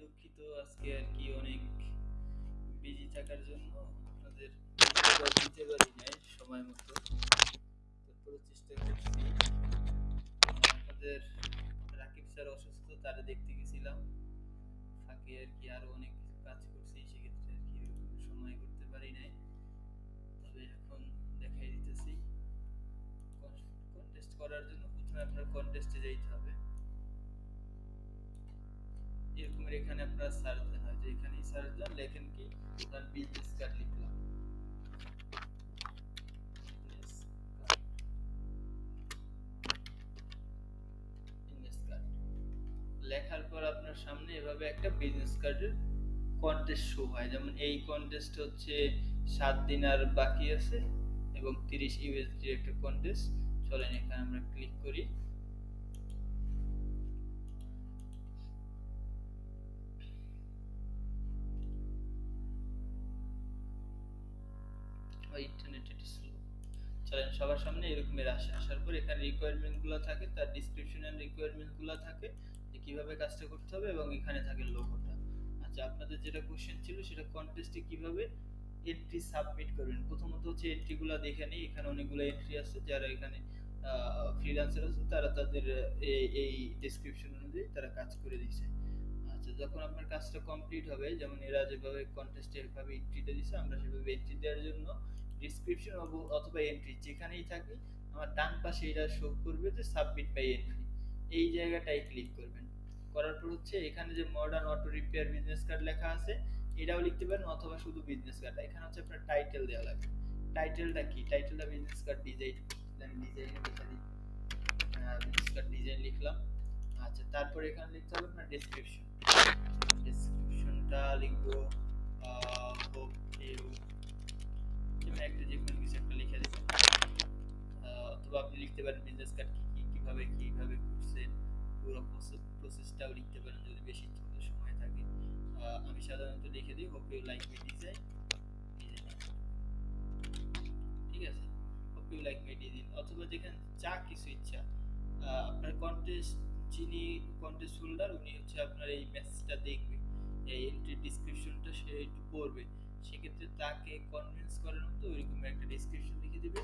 দুঃখিত আজকে আর কি অনেক বিজি থাকার জন্য আপনাদের দিতে পারি নাই সময় মতো। তারপরে চেষ্টা করছি। আপনাদের রাকিব স্যার অসুস্থ, তারা দেখতে গেছিলাম। ফাঁকে আর কি আরো অনেক কিছু কাজ করছি, সেক্ষেত্রে আর কি ওরকম সময় করতে পারি নাই। তবে এখন দেখাই দিতেছি। কন্টেস্ট করার জন্য প্রথমে আপনার কন্টেস্টে যাইতে হবে। এরকম এখানে আপনার সার্চ দেন, হয়তো এখানেই সার্চ দেন, লেখেন কি তার বিজনেস কার্ড লিখলাম। বিজনেস কার্ড, বিজনেস কার্ড লেখার পর আপনার সামনে এভাবে একটা বিজনেস কার্ডের কন্টেস্ট শো হয়। যেমন এই কন্টেস্ট হচ্ছে 7 দিন আর বাকি আছে এবং 30 ইউএসডি একটা কন্টেস্ট। চলেন এখানে আমরা ক্লিক করি। ইন্টারনেট একটু স্লো। চলেন সবার সামনে এরকমের আসে, আসার পর এখানে রিকোয়ারমেন্ট গুলো থাকে, তার ডিসক্রিপশন এন্ড রিকোয়ারমেন্ট গুলো থাকে যে কিভাবে কাজটা করতে হবে, এবং এখানে থাকে লোগোটা। আচ্ছা, আপনাদের যেটা কোশ্চেন ছিল সেটা কন্টেস্টে কিভাবে এন্ট্রি সাবমিট করবেন। প্রথমত হচ্ছে এন্ট্রি গুলা দেখে নিই, এখানে অনেকগুলো এন্ট্রি আছে। যারা এখানে ফ্রিল্যান্সার আছে তারা তাদের এই ডেসক্রিপশন অনুযায়ী তারা কাজ করে দিয়েছে। আচ্ছা, যখন আপনার কাজটা কমপ্লিট হবে, যেমন এরা যেভাবে কন্টেস্টে এভাবে এন্ট্রিটা দিছে, আমরা সেভাবে এন্ট্রি দেওয়ার জন্য ডিসক্রিপশন অথবা এন্ট্রি যেখানেই থাকে আমার ডান পাশে এটা শো করবে যে সাবমিট বাই এন্ট্রি, এই জায়গাটায় ক্লিক করবেন। করার পর হচ্ছে এখানে যে modern auto repair business card লেখা আছে এটাও লিখতে পারেন, অথবা শুধু বিজনেস কার্ড। এখানে হচ্ছে আপনার টাইটেল দেওয়া লাগবে। টাইটেলটা কি? টাইটেলটা বিজনেস কার্ড ডিজাইন, আমি ডিজাইনে লিখে দিই। বিজনেস কার্ড ডিজাইন লিখলাম। আচ্ছা, তারপর এখানে লিখতে হবে আপনার ডেসক্রিপশন। ডেসক্রিপশনটা লিখবো হোপ ইউ, যেমন একটা যে কোনো কিছু একটা লিখে দিবেন। অথবা আপনি লিখতে পারেন বিজনেস কার্ড কিভাবে করছেন, পুরো প্রসেসটাও লিখতে পারেন যদি বেশি সময় থাকে। আমি সাধারণত লিখে দিই hope you like my design. ঠিক আছে, hope you like my design. অথবা যেখানে যা কিছু ইচ্ছা, আপনার কন্টেস্ট, যিনি কন্টেস্ট হোল্ডার উনি হচ্ছে আপনার এই মেসেজটা দেখবে, এই এন্ট্রি ডেসক্রিপশনটা সে একটু পড়বে, সেক্ষেত্রে তাকে কনভিন্স করার মতো ওইরকম একটা ডেসক্রিপশন লিখে দিবে।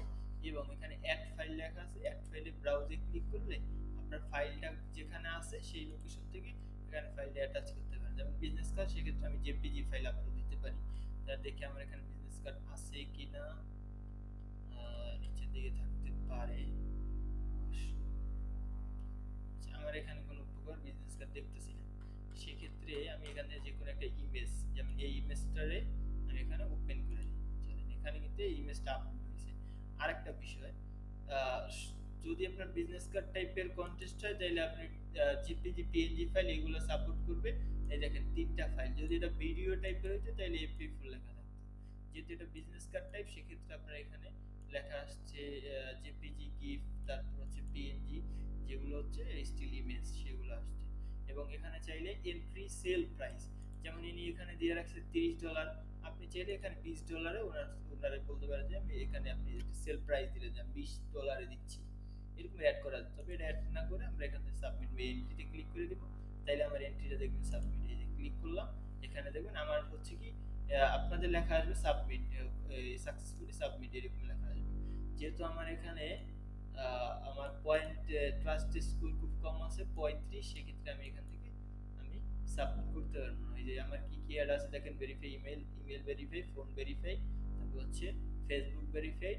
এবং এখানে অ্যাড ফাইল লেখা আছে, অ্যাড ফাইলে ব্রাউজে ক্লিক করলে আপনার ফাইলটা যেখানে আছে সেই লোকেশন থেকে এখানে ফাইলটা অ্যাটাচ করতে পারেন। যেমন বিজনেস কার্ড, সেক্ষেত্রে আমি জেপিজি ফাইল আপলোড দিতে পারি। তার দেখে আমার এখানে বিজনেস কার্ড আছে কিনা, নিচের দিকে থাকতে পারে আমার এখানে কোনো প্রকার বিজনেস কার্ড দেখতেছি না। সেক্ষেত্রে আমি এখানে যে কোনো একটা ইমেজ, যেমন এই ইমেজটারে আমি এখানে ওপেন করে দিই। চলেন, এখানে কিন্তু এই ইমেজটা আপলোড হয়েছে। আরেকটা বিষয়, আহ, যদি আপনার বিজনেস কার্ড টাইপের কন্টেস্ট হয় তাহলে আপনি জিপিজি পিএনজি ফাইল এগুলো সাপোর্ট করবে। এই দেখেন 3টা ফাইল। যদি এটা ভিডিও টাইপের হইতো তাহলে এমপি4 লেখা থাকতো। যেহেতু এটা বিজনেস কার্ড টাইপ, সেক্ষেত্রে আপনার এখানে লেখা আসছে জেপিজি, গিফ, তারপর হচ্ছে পিএনজি, যেগুলো হচ্ছে স্টিল ইমেজ, সেগুলো আসছে। এবং এখানে চাইলে এন্ট্রি সেল প্রাইস, যেমন ইনি এখানে দিয়ে রাখছে $30, আপনি চাইলে এখানে $20 ওনারে বলতে পারেন যে আমি এখানে আপনি সেল প্রাইস দিলে যে আমি $20 দিচ্ছি, এরকম অ্যাড করা যেত। তবে এটা অ্যাড না করে আমরা এখান থেকে সাবমিট বা এন্ট্রিতে ক্লিক করে দিব। তাইলে আমার এন্ট্রিটা দেখবেন সাবমিট, এই যে ক্লিক করলাম, এখানে দেখবেন আমার হচ্ছে কি আপনাদের লেখা আসবে সাবমিট, সাকসেসফুলি সাবমিট এরকম লেখা আসবে। যেহেতু আমার এখানে আমার পয়েন্ট ট্রাস্ট স্কোর খুব কম আছে 35, সেক্ষেত্রে আমি এখান থেকে আমি সাবমিট করতে পারবো না। এই যে আমার কি কি অ্যাড আছে দেখেন, verify email, email verify, phone verify, তারপর হচ্ছে ফেসবুক ভেরিফাই।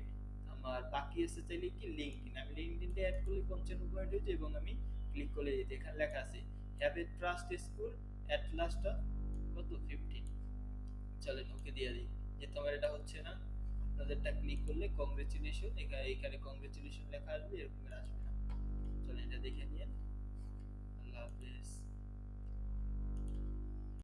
আমার বাকি আছে চাইলে কি লিঙ্কডইন, আমি লিঙ্কডইনটা অ্যাড করলে 95 পয়েন্ট হয়েছে, এবং আমি ক্লিক করলে এখানে লেখা আছে have a trust score at last কত 15। চলেন ওকে দিয়ে দিই, যেহেতু আমার এটা হচ্ছে না। আপনাদেরটা ক্লিক করলে কংগ্রেচুলেশন, এখানে কংগ্রেচুলেশন লেখা আসবে, এরকম আসবে না। চলেন এটা দেখে নিন। আল্লাহ হাফেজ।